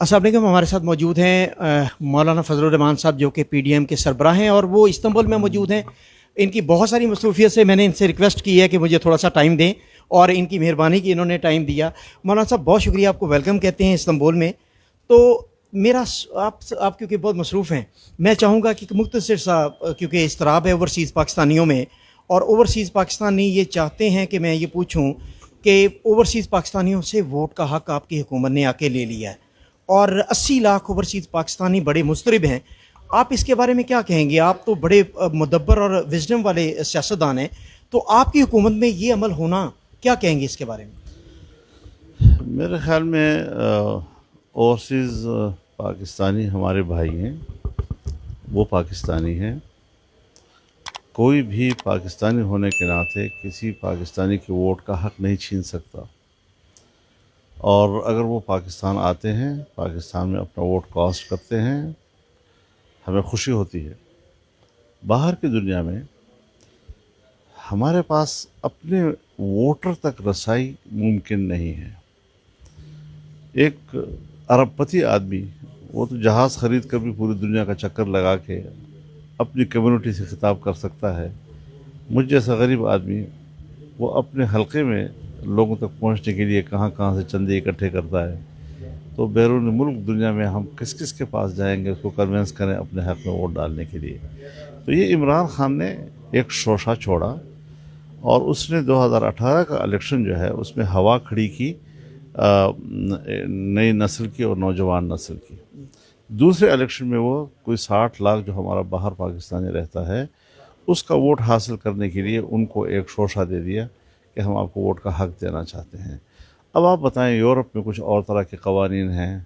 अस्सलाम वालेकुम। हमारे साथ मौजूद हैं मौलाना फजलुर रहमान साहब, जो कि पीडीएम के सरबराह हैं और वो इस्तांबुल में मौजूद हैं। इनकी बहुत सारी मसरूफियत से मैंने इनसे रिक्वेस्ट की है कि मुझे थोड़ा सा टाइम दें और इनकी मेहरबानी की इन्होंने टाइम दिया। मौलाना साहब, बहुत शुक्रिया, आपको वेलकम कहते हैं इस्तांबुल में। तो मेरा आप क्योंकि बहुत मसरूफ़ हैं, मैं चाहूँगा कि मुख्तसर सा, क्योंकि इस्तराब है ओवरसीज़ पाकिस्तानियों में, और ओवरसीज़ पाकिस्तानी ये चाहते हैं कि मैं ये पूछूँ कि ओवरसीज़ पाकिस्तानियों से वोट का हक़ आपकी हुकूमत ने आके ले लिया है और 80 लाख ओवरसीज़ पाकिस्तानी बड़े मुस्तरिब हैं। आप इसके बारे में क्या कहेंगे? आप तो बड़े मुदब्बर और विजडम वाले सियासतदान हैं, तो आपकी हुकूमत में ये अमल होना, क्या कहेंगे इसके बारे में? मेरे ख़्याल में ओवरसीज़ पाकिस्तानी हमारे भाई हैं, वो पाकिस्तानी हैं। कोई भी पाकिस्तानी होने के नाते किसी पाकिस्तानी के वोट का हक़ नहीं छीन सकता, और अगर वो पाकिस्तान आते हैं, पाकिस्तान में अपना वोट कास्ट करते हैं, हमें खुशी होती है। बाहर की दुनिया में हमारे पास अपने वोटर तक रसाई मुमकिन नहीं है। एक अरबपति आदमी, वो तो जहाज़ ख़रीद कर भी पूरी दुनिया का चक्कर लगा के अपनी कम्युनिटी से खिताब कर सकता है। मुझ जैसा गरीब आदमी, वो अपने हलके में लोगों तक पहुंचने के लिए कहाँ कहाँ से चंदे इकट्ठे करता है। तो बैरून मुल्क दुनिया में हम किस किस के पास जाएंगे उसको कन्विंस करें अपने हक़ में वोट डालने के लिए। तो ये इमरान खान ने एक शोशा छोड़ा और उसने 2018 का इलेक्शन जो है उसमें हवा खड़ी की नई नस्ल की और नौजवान नस्ल की। दूसरे इलेक्शन में वो कोई 60 लाख जो हमारा बाहर पाकिस्तानी रहता है, उसका वोट हासिल करने के लिए उनको एक शोशा दे दिया कि हम आपको वोट का हक़ देना चाहते हैं। अब आप बताएं, यूरोप में कुछ और तरह के कवानीन हैं,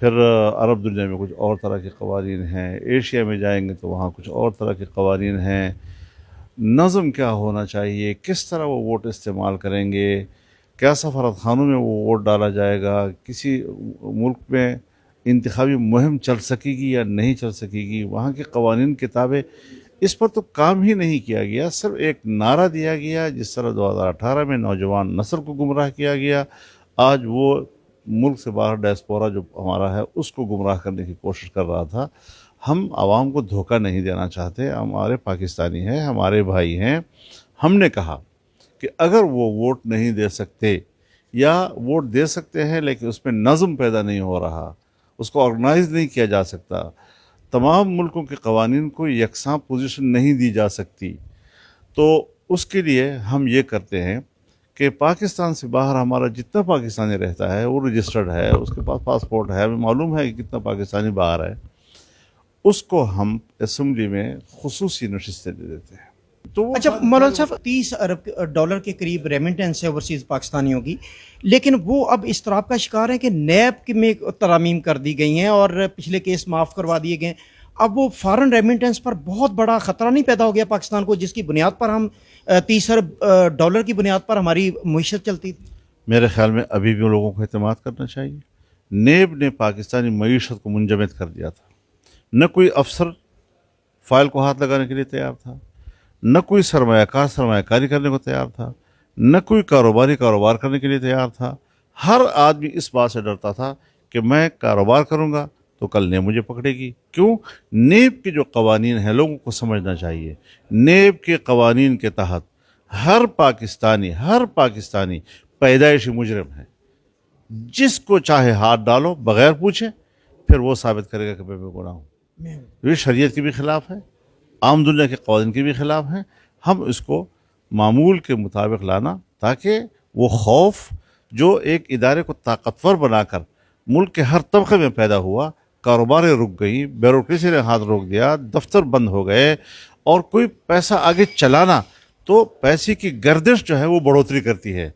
फिर अरब दुनिया में कुछ और तरह के कवानीन हैं, एशिया में जाएंगे तो वहाँ कुछ और तरह के कवानीन हैं। नज़म क्या होना चाहिए, किस तरह वो वोट इस्तेमाल करेंगे, क्या सफारत खानों में वो वोट डाला जाएगा, किसी मुल्क में इंतखाबी मुहिम चल सकेगी या नहीं चल सकेगी, वहाँ के कवानीन किताबें, इस पर तो काम ही नहीं किया गया। सिर्फ एक नारा दिया गया, जिस तरह 2018 में नौजवान नस्ल को गुमराह किया गया, आज वो मुल्क से बाहर डायस्पोरा जो हमारा है उसको गुमराह करने की कोशिश कर रहा था। हम आवाम को धोखा नहीं देना चाहते, हमारे पाकिस्तानी हैं, हमारे भाई हैं। हमने कहा कि अगर वो वोट नहीं दे सकते या वोट दे सकते हैं लेकिन उसमें नज़म पैदा नहीं हो रहा, उसको ऑर्गेनाइज नहीं किया जा सकता, तमाम मुल्कों के कवानीन को यकसां पोजीशन नहीं दी जा सकती, तो उसके लिए हम ये करते हैं कि पाकिस्तान से बाहर हमारा जितना पाकिस्तानी रहता है वो रजिस्टर्ड है, उसके पास पासपोर्ट है, हमें मालूम है कि कितना पाकिस्तानी बाहर है, उसको हम असम्बली में खुसूसी नशिस्तें दे देते हैं। तो अच्छा मौलाना साहब, 30 अरब डॉलर के करीब रेमिटेंस है ओवरसीज़ पाकिस्तानियों की, लेकिन वो अब इस तरह का शिकार है कि नैब में तरामीम कर दी गई हैं और पिछले केस माफ़ करवा दिए गए। अब वो फॉरेन रेमिटेंस पर बहुत बड़ा ख़तरा नहीं पैदा हो गया पाकिस्तान को, जिसकी बुनियाद पर हम 30 अरब डॉलर की बुनियाद पर हमारी मईशत चलती थी? मेरे ख्याल में अभी भी लोगों को एतमाद करना चाहिए। नेब ने पाकिस्तानी मईशत को मुंजमद कर दिया था। न कोई अफसर फाइल को हाथ लगाने के लिए तैयार था, न कोई सरमायाकार सरमायाकारी करने को तैयार था, न कोई कारोबारी कारोबार करने के लिए तैयार था। हर आदमी इस बात से डरता था कि मैं कारोबार करूंगा तो कल नेब मुझे पकड़ेगी। क्यों? नेब के जो कवानीन हैं लोगों को समझना चाहिए। नेब के कवानीन के तहत हर पाकिस्तानी पैदाइशी मुजरिम है। जिसको चाहे हाथ डालो बगैर पूछे, फिर वो साबित करेगा कि मैं बेगुनाह हूँ। ये शरीयत के भी ख़िलाफ़ है, आम दुनिया के कानून के भी ख़िलाफ़ हैं। हम इसको मामूल के मुताबिक लाना, ताकि वो खौफ जो एक इदारे को ताकतवर बनाकर मुल्क के हर तबके में पैदा हुआ, कारोबारें रुक गई, ब्यूरोक्रेसी ने हाथ रोक दिया, दफ्तर बंद हो गए, और कोई पैसा आगे चलाना तो पैसे की गर्दिश जो है वो बढ़ोतरी करती है।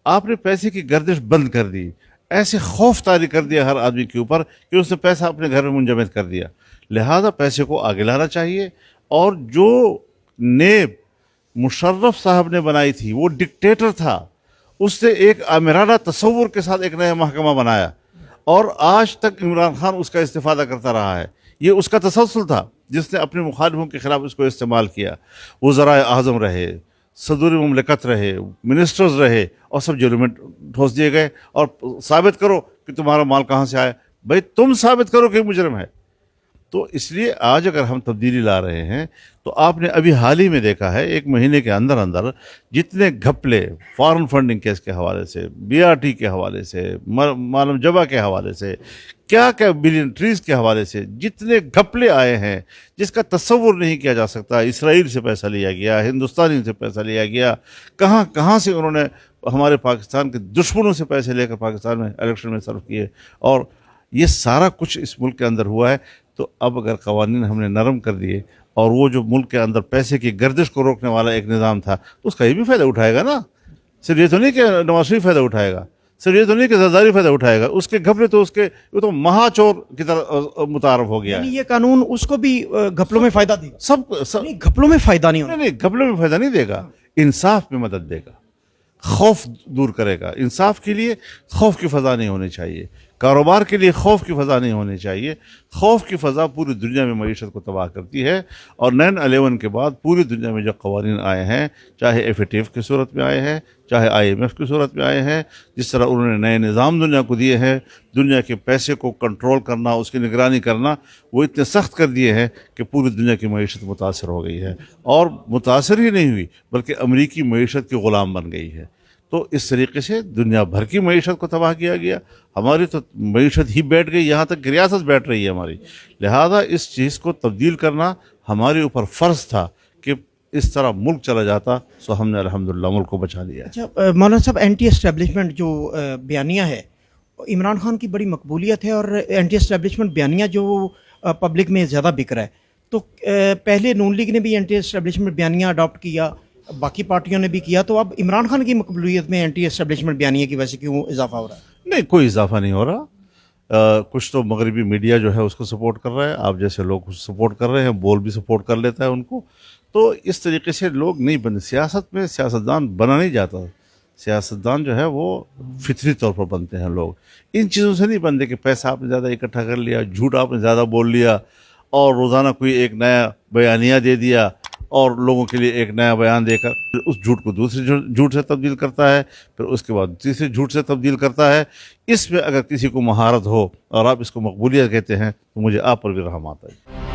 आपने पैसे की गर्दिश बंद कर दी, ऐसे खौफ तारी कर दिया हर आदमी के ऊपर कि उसने पैसा अपने घर में मुंजमद कर दिया। लिहाजा पैसे को आगे लाना चाहिए। और जो नेब मुशर्रफ साहब ने बनाई थी, वो डिक्टेटर था, उसने एक आमिराना तसव्वुर के साथ एक नया महकमा बनाया और आज तक इमरान खान उसका इस्तेफादा करता रहा है। ये उसका तसलसल था जिसने अपने मुखालिफों के खिलाफ इसको इस्तेमाल किया। वज़राए आज़म रहे, सदर मुमलिकत रहे, मिनिस्टर्स रहे, और सब जेलों में ठोस दिए गए। और साबित करो कि तुम्हारा माल कहाँ से आया, भाई तुम साबित करो कि मुजरिम है। तो इसलिए आज अगर हम तब्दीली ला रहे हैं तो आपने अभी हाल ही में देखा है, एक महीने के अंदर अंदर जितने घपले फॉरेन फंडिंग केस के हवाले से, बीआरटी के हवाले से, मालूम जबा के हवाले से, क्या क्या बिलियन ट्रीज के हवाले से जितने घपले आए हैं जिसका तस्वुर नहीं किया जा सकता। इसराइल से पैसा लिया गया, हिंदुस्तानी से पैसा लिया गया, कहाँ कहाँ से उन्होंने हमारे पाकिस्तान के दुश्मनों से पैसे लेकर पाकिस्तान में इलेक्शन में सर्व किए, और ये सारा कुछ इस मुल्क के अंदर हुआ है। तो अब अगर कवानीन हमने नरम कर दिए और वो जो मुल्क के अंदर पैसे की गर्दिश को रोकने वाला एक निज़ाम था, तो उसका ये भी फ़ायदा उठाएगा ना। सिर्फ ये तो नहीं कि नवाज शरीफ फ़ायदा उठाएगा, सिर्फ ये तो नहीं कि जरदारी फ़ायदा उठाएगा, उसके घपले तो उसके वो तो महाचोर की तरह मुतारफ हो गया है। ये कानून उसको भी घपलों में फायदा देगा? सब नहीं, घपलों में फायदा नहीं होगा। नहीं, घपलों में फ़ायदा नहीं देगा, इंसाफ में मदद देगा, खौफ दूर करेगा। इंसाफ के लिए खौफ की फ़ज़ा नहीं होनी चाहिए, कारोबार के लिए खौफ की फ़ज़ा नहीं होनी चाहिए। खौफ की फ़ज़ा पूरी दुनिया में मईशत को तबाह करती है। और 9/11 के बाद पूरी दुनिया में जो क़वानीन आए हैं, चाहे FATF की सूरत में आए हैं, चाहे IMF की सूरत में आए हैं, जिस तरह उन्होंने नए निज़ाम दुनिया को दिए हैं, दुनिया के पैसे को कंट्रोल करना, उसकी निगरानी करना, वो इतने सख्त कर दिए हैं कि पूरी दुनिया की मईशत मुतासर हो गई है। और मुतासर ही नहीं हुई बल्कि अमरीकी मईशत की ग़ुलाम बन गई है। तो इस तरीके से दुनिया भर की मईशत को तबाह किया गया। हमारी तो मईशत ही बैठ गई, यहाँ तक कि रियासत बैठ रही है हमारी। लिहाजा इस चीज़ को तब्दील करना हमारे ऊपर फ़र्ज़ था कि इस तरह मुल्क चला जाता, सो हमने अल्हम्दुलिल्लाह मुल्क को बचा लिया। अच्छा मौलाना साहब, एंटी एस्टेब्लिशमेंट जो बयानिया है, इमरान खान की बड़ी मकबूलियत है और एंटी एस्टेब्लिशमेंट बयानिया जो पब्लिक में ज़्यादा बिक रहा है। तो पहले नून लीग ने भी एंटी एस्टेब्लिशमेंट बयानिया अडॉप्ट किया, बाकी पार्टियों ने भी किया, तो अब इमरान खान की मकबूलियत में एंटी एस्टेब्लिशमेंट बयानिया की वजह से क्यों इजाफा हो रहा है? नहीं, कोई इजाफा नहीं हो रहा। कुछ तो मगरबी मीडिया जो है उसको सपोर्ट कर रहा है, आप जैसे लोग सपोर्ट कर रहे हैं, बोल भी सपोर्ट कर लेता है उनको। तो इस तरीके से लोग नहीं बने। सियासत में सियासतदान बना नहीं जाता, सियासतदान जो है वो फितरी तौर पर बनते हैं लोग। इन चीज़ों से नहीं बनते कि पैसा आपने ज़्यादा इकट्ठा कर लिया, झूठ आपने ज़्यादा बोल लिया और रोज़ाना कोई एक नया बयानिया दे दिया और लोगों के लिए एक नया बयान देकर उस झूठ को दूसरे झूठ से तब्दील करता है, फिर उसके बाद तीसरे झूठ से तब्दील करता है। इसमें अगर किसी को महारत हो और आप इसको मकबूलियत कहते हैं तो मुझे आप पर भी रहम आता है।